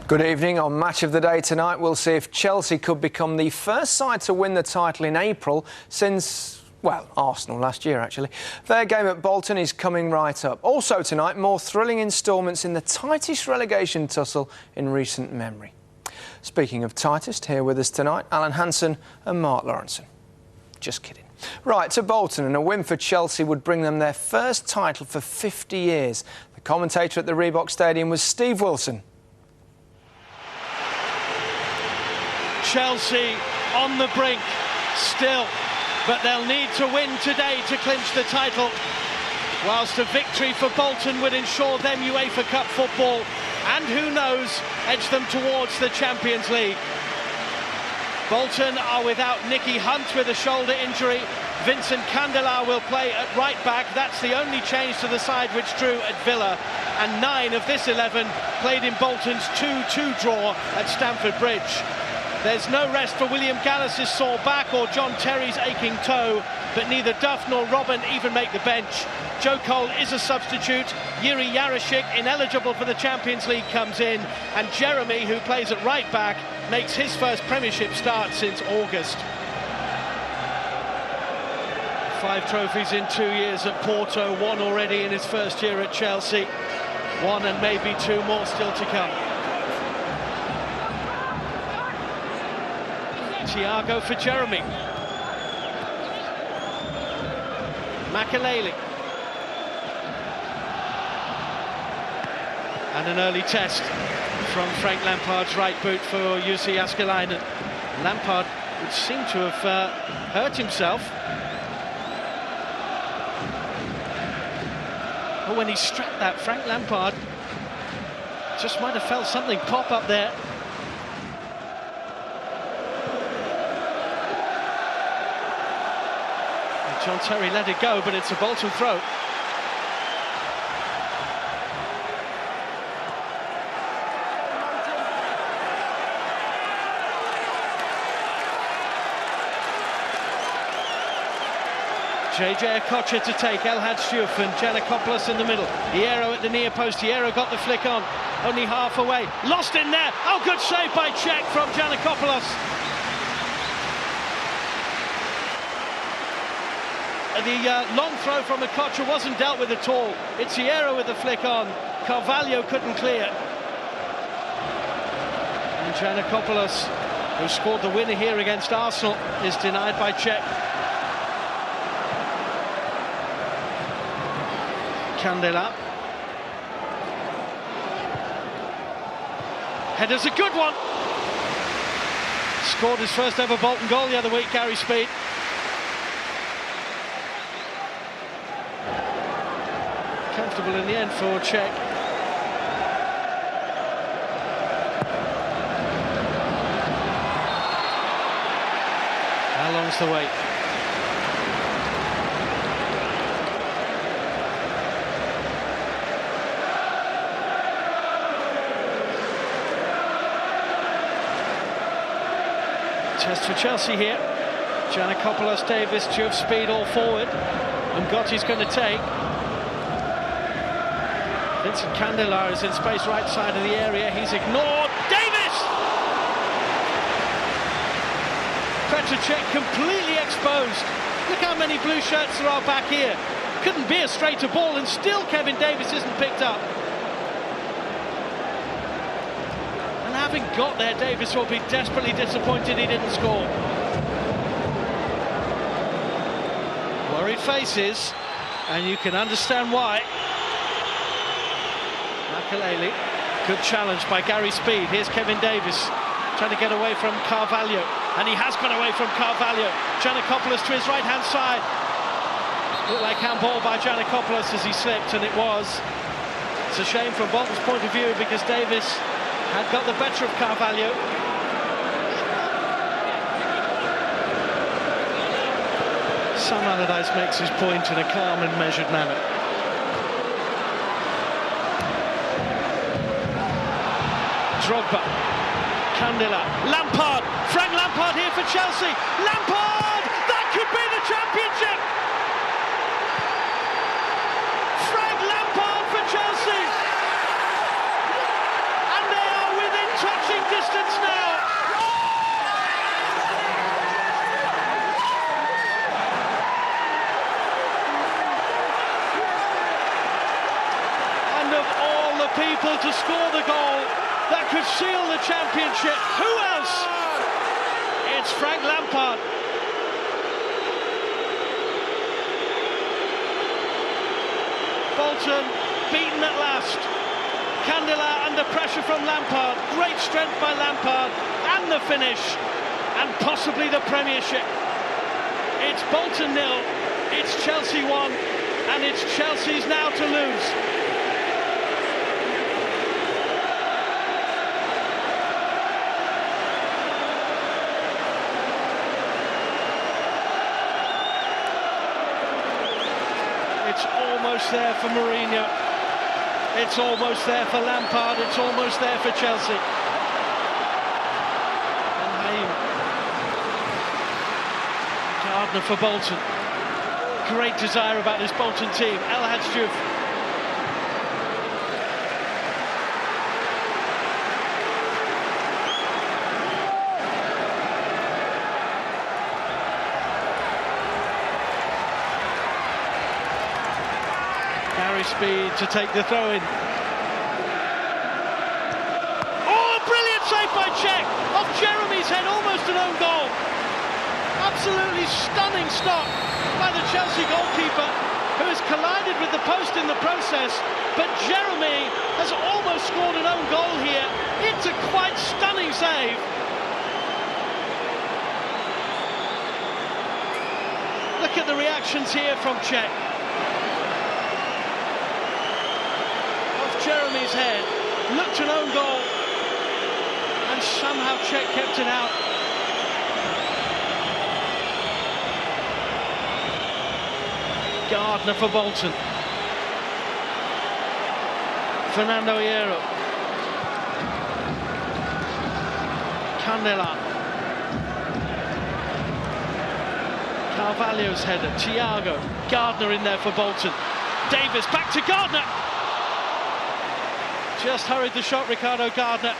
Good evening. On Match of the Day tonight, we'll see if Chelsea could become the first side to win the title in April since, well, Arsenal last year, actually. Their game at Bolton is coming right up. Also tonight, more thrilling instalments in the tightest relegation tussle in recent memory. Speaking of tightest, here with us tonight, Alan Hansen and Mark Lawrenson. Just kidding. Right, to Bolton, and a win for Chelsea would bring them their first title for 50 years. The commentator at the Reebok Stadium was Steve Wilson. Chelsea on the brink still, but they'll need to win today to clinch the title, whilst a victory for Bolton would ensure them UEFA Cup football and, who knows, edge them towards the Champions League. Bolton are without Nicky Hunt with a shoulder injury. Vincent Candela will play at right back. That's the only change to the side which drew at Villa, and 9 of this 11 played in Bolton's 2-2 draw at Stamford Bridge. There's no rest for William Gallas's sore back or John Terry's aching toe, but neither Duff nor Robben even make the bench. Joe Cole is a substitute. Yuri Yarashik, ineligible for the Champions League, comes in, and Jeremy, who plays at right back, makes his first Premiership start since August. 5 trophies in 2 years at Porto, 1 already in his first year at Chelsea, 1 and maybe 2 more still to come. Thiago for Jeremy. Makelele. And an early test from Frank Lampard's right boot for Jussi Jääskeläinen. Lampard would seem to have hurt himself. But when he struck that, Frank Lampard just might have felt something pop up there. John Terry let it go, but it's a Bolton throw. JJ Okocha to take, Elhad Stiouf and Giannakopoulos in the middle. Hierro at the near post, Hierro got the flick on, only half away. Lost in there, oh, good save by Cech from Giannakopoulos. The long throw from Okocha wasn't dealt with at all. It's Hierro with the flick on. Carvalho couldn't clear. And Giannakopoulos, who scored the winner here against Arsenal, is denied by Cech. Candela. Header's a good one. Scored his first ever Bolton goal the other week, Gary Speed. Comfortable in the end for Cech. How long's the wait? Test for Chelsea here. Giannakopoulos, Davis, Diouf, Speed all forward. And Gotti's going to take. Vincent Candela is in space right side of the area. He's ignored. Davis! Petr Cech completely exposed. Look how many blue shirts there are back here. Couldn't be a straighter ball, and still Kevin Davis isn't picked up. And having got there, Davis will be desperately disappointed he didn't score. Worried faces, and you can understand why. Makelele, good challenge by Gary Speed. Here's Kevin Davis trying to get away from Carvalho, and he has got away from Carvalho. Giannakopoulos to his right hand side. Looked like handball by Giannakopoulos as he slipped, and it was. It's a shame from Bolton's point of view because Davis had got the better of Carvalho. Sam Allardyce makes his point in a calm and measured manner. Drogba, Candela, Lampard, Frank Lampard here for Chelsea. Lampard! That could be the championship! Frank Lampard for Chelsea! And they are within people to score the goal that could seal the championship. Who else? It's Frank Lampard. Bolton beaten at last. Candela under pressure from Lampard. Great strength by Lampard, and the finish, and possibly the Premiership. It's Bolton 0, it's Chelsea 1, and it's Chelsea's now to lose. It's almost there for Mourinho. It's almost there for Lampard. It's almost there for Chelsea. And Haim. Gardner for Bolton. Great desire about this Bolton team. El Hadji. Speed to take the throw in. Oh, a brilliant save by Cech off Jeremy's head, almost an own goal. Absolutely stunning stop by the Chelsea goalkeeper, who has collided with the post in the process, but Jeremy has almost scored an own goal here. It's a quite stunning save. Look at the reactions here from Cech. Jeremy's head, looked an own goal, and somehow Cech kept it out. Gardner for Bolton. Fernando Hierro. Candela. Carvalho's header. Thiago. Gardner in there for Bolton. Davis back to Gardner. Just hurried the shot, Ricardo Gardner.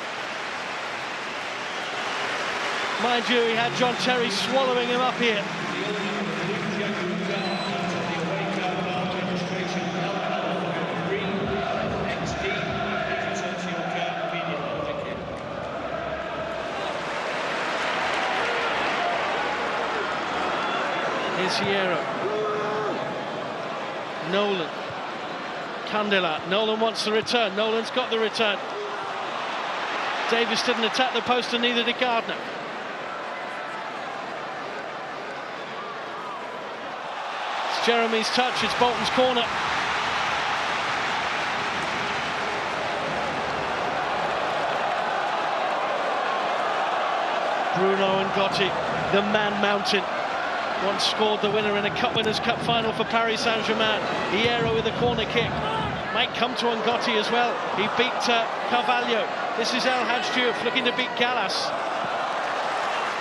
Mind you, he had John Terry swallowing him up here. Here's Hierro. Nolan. Candela. Nolan wants the return. Nolan's got the return. Davis didn't attack the post, and neither did Gardner. It's Jeremy's touch. It's Bolton's corner. Bruno Ngotti, the man mountain. Once scored the winner in a Cup Winners' Cup final for Paris Saint-Germain. Hierro with a corner kick. Might come to Ngotti as well. He beat Carvalho. This is El Hadji looking to beat Gallas.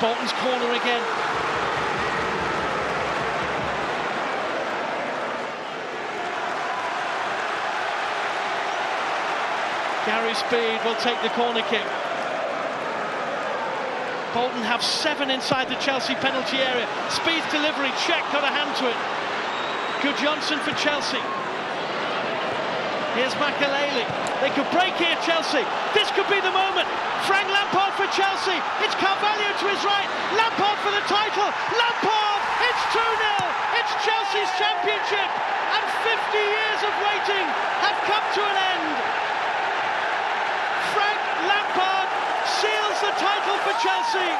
Bolton's corner again. Gary Speed will take the corner kick. Bolton have 7 inside the Chelsea penalty area. Speed's delivery, Cech got a hand to it. Good Johnson for Chelsea. Here's Makelele. They could break here, Chelsea. This could be the moment. Frank Lampard for Chelsea. It's Carvalho to his right. Lampard for the title. Lampard! It's 2-0. It's Chelsea's championship. And 50 years of waiting have come to an end. Frank Lampard seals the title for Chelsea,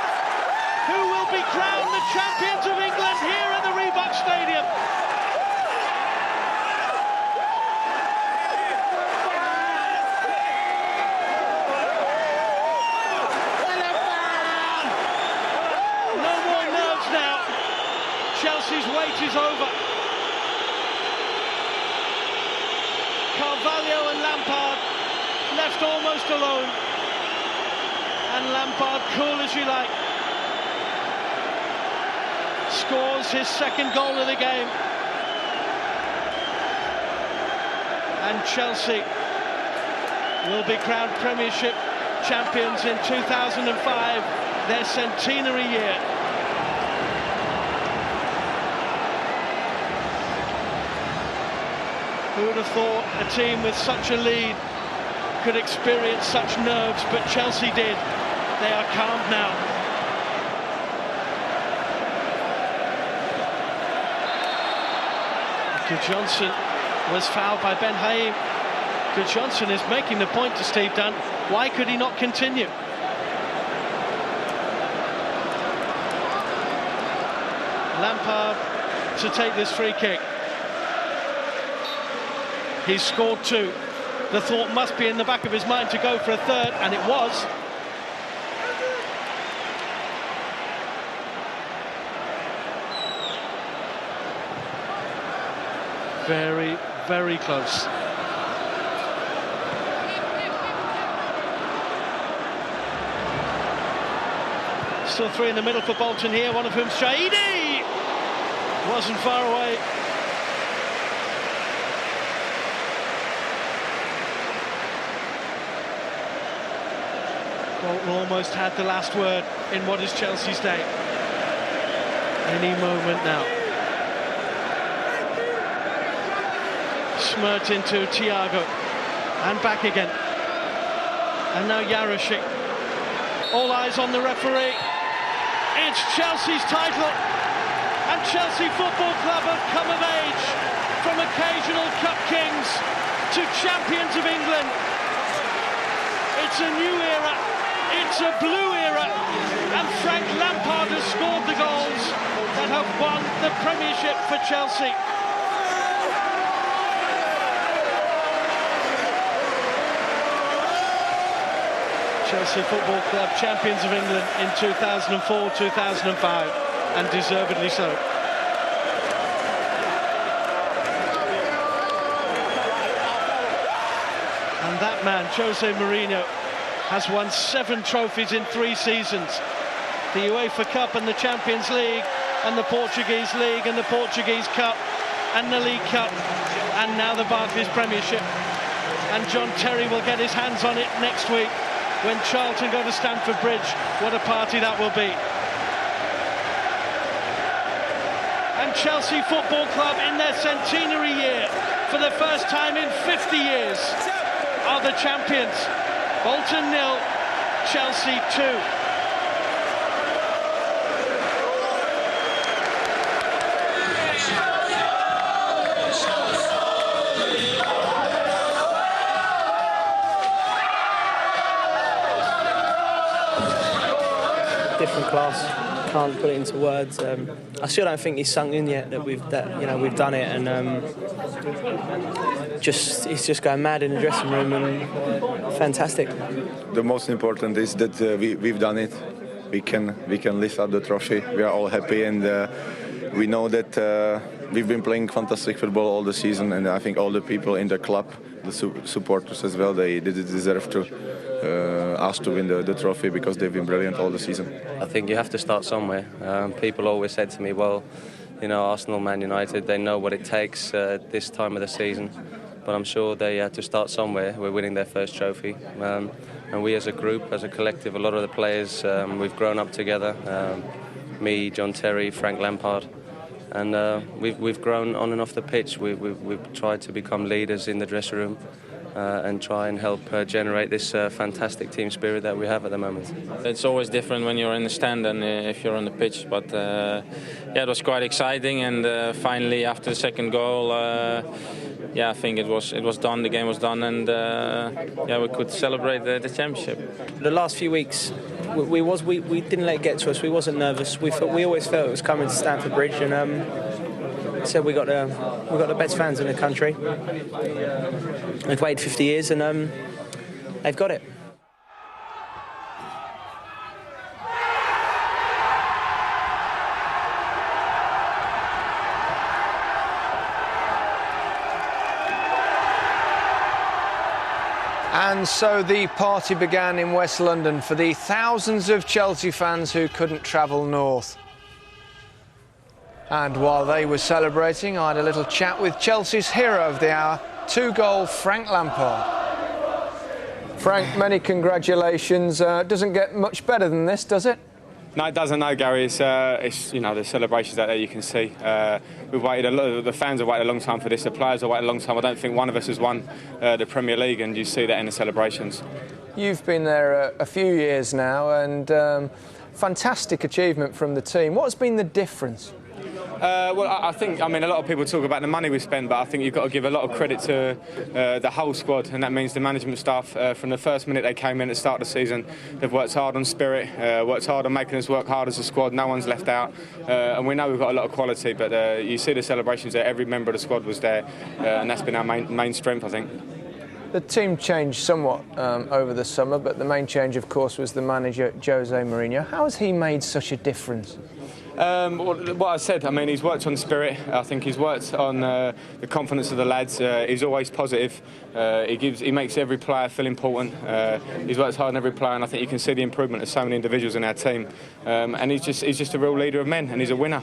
who will be crowned the champions of England here at the Reebok Stadium. No more nerves now. Chelsea's wait is over. Carvalho and Lampard left almost alone. And Lampard, cool as you like, scores his second goal of the game. And Chelsea will be crowned Premiership champions in 2005, their centenary year. Who would have thought a team with such a lead could experience such nerves, but Chelsea did. They are calmed now. Johnson was fouled by Ben Haim. Johnson is making the point to Steve Dunn. Why could he not continue? Lampard to take this free kick. He's scored 2. The thought must be in the back of his mind to go for a third, and it was. Very, very close. Still 3 in the middle for Bolton here, one of whom Shahidi wasn't far away. Bolton almost had the last word in what is Chelsea's day. Any moment now. Smirt into Thiago and back again, and now Yaroshik. All eyes on the referee. It's Chelsea's title, and Chelsea Football Club have come of age from occasional cup kings to champions of England. It's a new era, it's a blue era, and Frank Lampard has scored the goals that have won the Premiership for Chelsea. Chelsea Football Club champions of England in 2004-2005, and deservedly so. And that man, Jose Mourinho, has won 7 trophies in 3 seasons. The UEFA Cup and the Champions League, and the Portuguese League and the Portuguese Cup, and the League Cup, and now the Barclays Premiership. And John Terry will get his hands on it next week when Charlton go to Stamford Bridge. What a party that will be. And Chelsea Football Club, in their centenary year, for the first time in 50 years, are the champions. Bolton 0, Chelsea 2. Different class, can't put it into words. I still don't think he's sunk in yet that we've done it, and he's just going mad in the dressing room, and fantastic. The most important is that we've done it. We can lift up the trophy. We are all happy, and we know that we've been playing fantastic football all the season, and I think all the people in the club, the supporters as well, they deserve to us to win the trophy, because they've been brilliant all the season. I think you have to start somewhere. People always said to me, well, you know, Arsenal, Man United, they know what it takes this time of the season, but I'm sure they had to start somewhere. We're winning their first trophy, and we as a group, as a collective, a lot of the players, we've grown up together, me, John Terry, Frank Lampard, and we've grown on and off the pitch. We've tried to become leaders in the dressing room, and try and help generate this fantastic team spirit that we have at the moment. It's always different when you're in the stand than if you're on the pitch, but yeah, it was quite exciting, and finally after the second goal, yeah, I think it was done, the game was done, and yeah, we could celebrate the championship. The last few weeks, we didn't let it get to us. We wasn't nervous. We always felt it was coming to Stamford Bridge, and said we got the best fans in the country. They've waited 50 years, and they've got it. And so the party began in West London for the thousands of Chelsea fans who couldn't travel north. And while they were celebrating, I had a little chat with Chelsea's hero of the hour, 2-goal Frank Lampard. Frank, many congratulations. Doesn't get much better than this, does it? No, it doesn't. No, Gary. It's you know, the celebrations out there you can see. We've waited the fans have waited a long time for this. The players have waited a long time. I don't think one of us has won the Premier League, and you see that in the celebrations. You've been there a few years now, and fantastic achievement from the team. What's been the difference? Well, I mean, a lot of people talk about the money we spend, but I think you've got to give a lot of credit to the whole squad, and that means the management staff. From the first minute they came in at the start of the season, they've worked hard on spirit, worked hard on making us work hard as a squad. No one's left out, and we know we've got a lot of quality, but you see the celebrations there. Every member of the squad was there, and that's been our main strength, I think. The team changed somewhat over the summer, but the main change, of course, was the manager, Jose Mourinho. How has he made such a difference? What I said, I mean, he's worked on spirit. I think he's worked on the confidence of the lads. He's always positive. He makes every player feel important. He's worked hard on every player, and I think you can see the improvement of so many individuals in our team. And he's just a real leader of men, and he's a winner.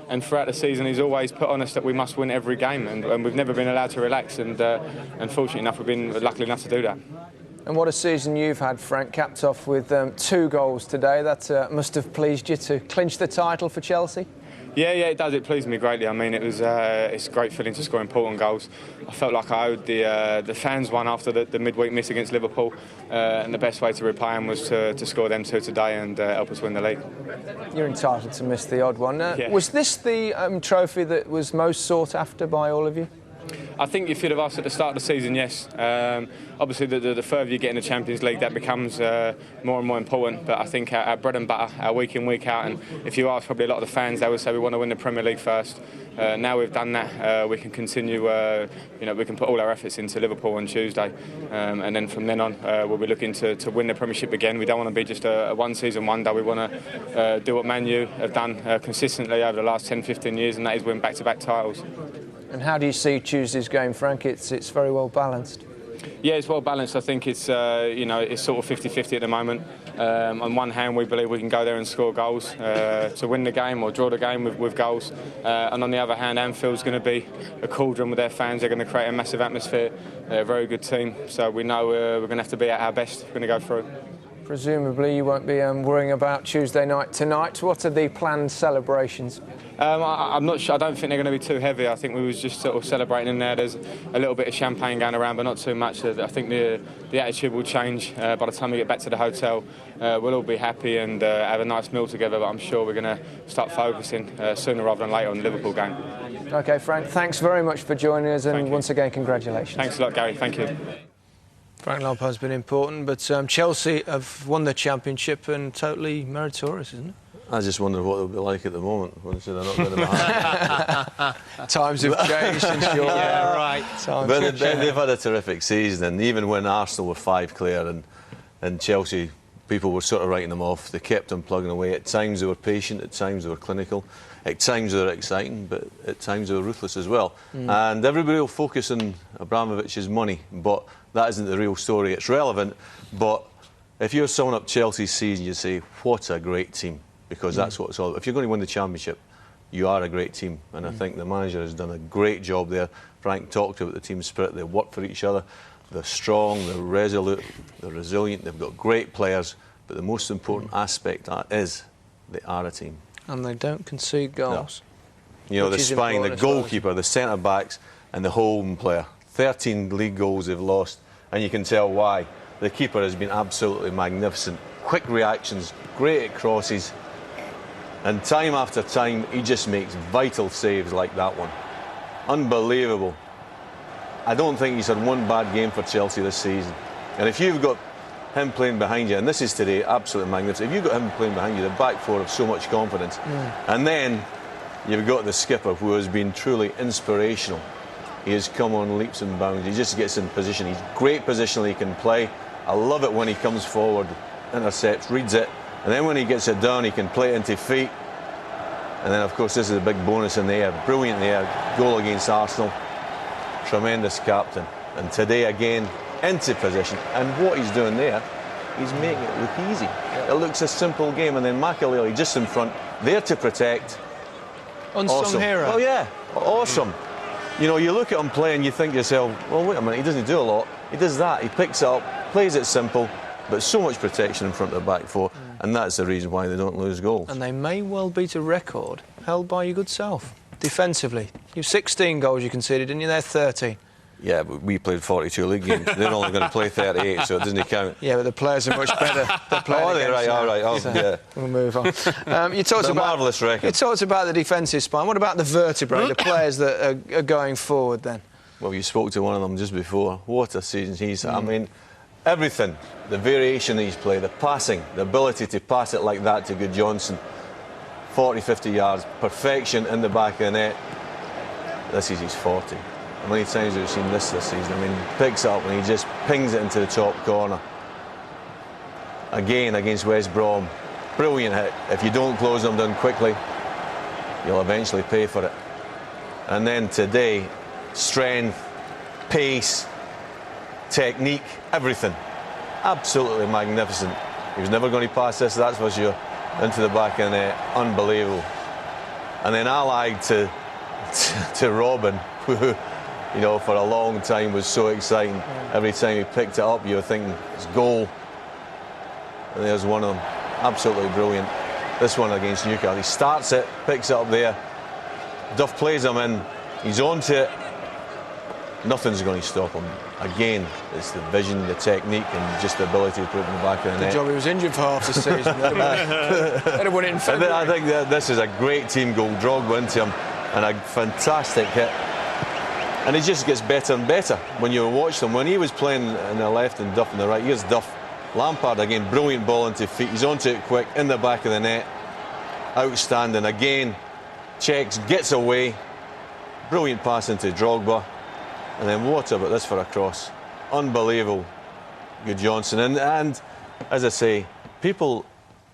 And throughout the season, he's always put on us that we must win every game, and we've never been allowed to relax. And fortunately enough, we've been lucky enough to do that. And what a season you've had, Frank, capped off with 2 goals today. That must have pleased you to clinch the title for Chelsea? Yeah, it does. It pleased me greatly. I mean, it's a great feeling to score important goals. I felt like I owed the fans one after the midweek miss against Liverpool, and the best way to repay them was to score them 2 today and help us win the league. You're entitled to miss the odd one. Yeah. Was this the trophy that was most sought after by all of you? I think if you'd have asked at the start of the season, yes. Obviously, the further you get in the Champions League, that becomes more and more important. But I think our bread and butter, our week in, week out, and if you ask probably a lot of the fans, they would say we want to win the Premier League first. Now we've done that, we can continue. We can put all our efforts into Liverpool on Tuesday, and then from then on, we'll be looking to win the Premiership again. We don't want to be just a one-season wonder. We want to do what Man U have done consistently over the last 10-15 years, and that is win back-to-back titles. And how do you see Tuesday's game, Frank? It's very well balanced. Yeah, it's well balanced. I think it's it's sort of 50-50 at the moment. On one hand, we believe we can go there and score goals to win the game or draw the game with goals. And on the other hand, Anfield's going to be a cauldron with their fans. They're going to create a massive atmosphere. They're a very good team. So we know we're going to have to be at our best. We're going to go through. Presumably you won't be worrying about Tuesday night tonight. What are the planned celebrations? I'm not sure. I don't think they're going to be too heavy. I think we was just sort of celebrating in there. There's a little bit of champagne going around, but not too much. I think the attitude will change by the time we get back to the hotel. We'll all be happy and have a nice meal together, but I'm sure we're going to start focusing sooner rather than later on the Liverpool game. OK, Frank, thanks very much for joining us, and once again, congratulations. Thanks a lot, Gary. Thank you. Frank Lampard's been important, but Chelsea have won the championship and totally meritorious, isn't it? I just wonder what it'll be like at the moment when they're not going to be happy. Times have changed, and sure. Yeah, right. But they've had a terrific season, and even when Arsenal were 5 clear and Chelsea, people were sort of writing them off. They kept on plugging away. At times they were patient, at times they were clinical, at times they were exciting, but at times they were ruthless as well. And everybody will focus on Abramovich's money, but that isn't the real story. It's relevant, but if you're summing up Chelsea's season, you say, what a great team, because that's what it's all about. If you're going to win the championship, you are a great team, and I think the manager has done a great job there. Frank talked about the team spirit. They work for each other. They're strong, they're resolute, they're resilient, they've got great players, but the most important aspect is they are a team. And they don't concede goals. No. You know, the spine, the goalkeeper, the centre-backs and the home player. 13 league goals they've lost, and you can tell why. The keeper has been absolutely magnificent. Quick reactions, great at crosses, and time after time he just makes vital saves like that one. Unbelievable. I don't think he's had one bad game for Chelsea this season. And if you've got him playing behind you, and this is today absolutely magnificent, if you've got him playing behind you, the back four have so much confidence. And then you've got the skipper, who has been truly inspirational. He has come on leaps and bounds. He just gets in position. He's great positionally. He can play. I love it when he comes forward, intercepts, reads it, and then when he gets it down, he can play it into feet. And then, of course, this is a big bonus in the air. Brilliant in the air. Goal against Arsenal. Tremendous captain. And today, again, into position. And what he's doing there, he's making it look easy. It looks a simple game. And then Makelele just in front, there to protect. Unsung hero. Oh, yeah. Awesome. You know, you look at him play and you think to yourself, well, wait a minute, he doesn't do a lot. He does that. He picks it up, plays it simple, but so much protection in front of the back four. And that's the reason why they don't lose goals. And they may well beat a record held by your good self, defensively. You've 16 goals you conceded, didn't you? They're 13. Yeah, but we played 42 league games. They're only going to play 38, so it doesn't count. Yeah, but the players are much better. Oh, they're right, all right. So Yeah. we'll move on. You talked about marvellous record. You talked about the defensive spine. What about the vertebrae, the players that are going forward then? Well, you spoke to one of them just before. What a season he's had. I mean, everything, the variation that he's played, the passing, the ability to pass it like that to Good Johnson, 40, 50 yards, perfection in the back of the net. This is his 40. How many times have we seen this season? I mean, he picks it up and he just pings it into the top corner. Again, against West Brom. Brilliant hit. If you don't close them down quickly, you'll eventually pay for it. And then today, strength, pace, technique, everything. Absolutely magnificent. He was never going to pass this, that's for sure. Into the back of the net. Unbelievable. And then allied to Robben, who, you know, for a long time was so exciting. Every time he picked it up, you were thinking, it's goal. And there's one of them. Absolutely brilliant. This one against Newcastle. He starts it, picks it up there. Duff plays him in. He's onto it. Nothing's going to stop him. Again, it's the vision, the technique, and just the ability to put it in the back of the net. Good job he was injured for half the season. They'd have won it in February. I think that this is a great team goal. Drogba into him, and a fantastic hit. And he just gets better and better when you watch him. When he was playing in the left and Duff in the right, here's Duff. Lampard again, brilliant ball into feet. He's onto it quick, in the back of the net. Outstanding again. Checks, gets away. Brilliant pass into Drogba. And then what about this for a cross? Unbelievable. Good Johnson. And as I say, people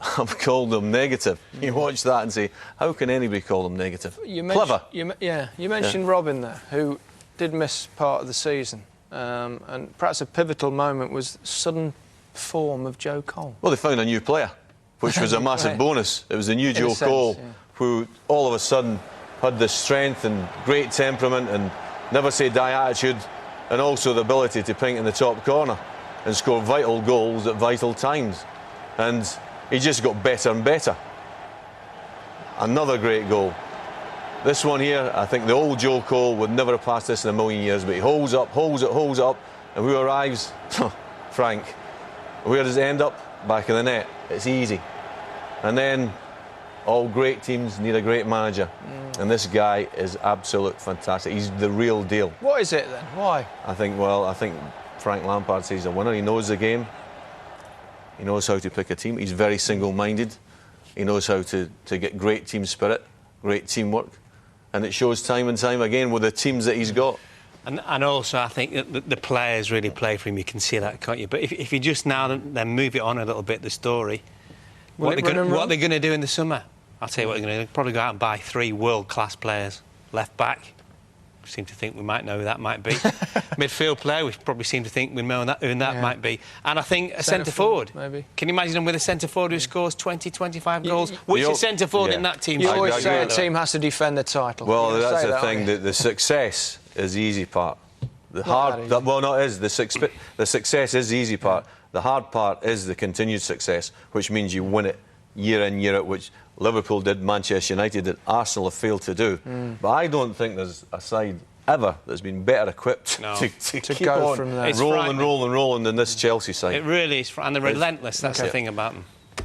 have called him negative. You watch that and say, how can anybody call him negative? Clever. You mentioned Robben there, who did miss part of the season. And perhaps a pivotal moment was sudden form of Joe Cole. Well, they found a new player, which was a massive Right. bonus. It was the new Joe Cole, who all of a sudden had the strength and great temperament and never say die attitude, and also the ability to ping in the top corner and score vital goals at vital times. And he just got better and better. Another great goal. This one here, I think the old Joe Cole would never have passed this in a million years, but he holds up, holds it up, and who arrives? Frank. Where does it end up? Back of the net. It's easy. And then all great teams need a great manager. And this guy is absolute fantastic. He's the real deal. What is it then? Why? I think Frank Lampard says he's a winner. He knows the game. He knows how to pick a team. He's very single-minded. He knows how to get great team spirit, great teamwork. And it shows time and time again with the teams that he's got. And also, I think that the players really play for him. You can see that, can't you? But if you just now then move it on a little bit, the story, what they're going to do in the summer? I'll tell you what they're going to do. Probably go out and buy 3 world-class players. Left back, we seem to think we might know who that might be. Midfield player, we probably seem to think we know who that might be. And I think a centre-forward. Maybe. Can you imagine them with a centre-forward who scores 20, 25 goals? Which is centre-forward in that team? You always say a team has to defend the title. Well, that's the thing. The success is the easy part. The success is the easy part. The hard part is the continued success, which means you win it year in, year out, which Liverpool did, Manchester United did, Arsenal have failed to do. But I don't think there's a side ever that's been better equipped to keep go on from there. rolling than this Chelsea side. It really is, and they're relentless. That's the thing about them.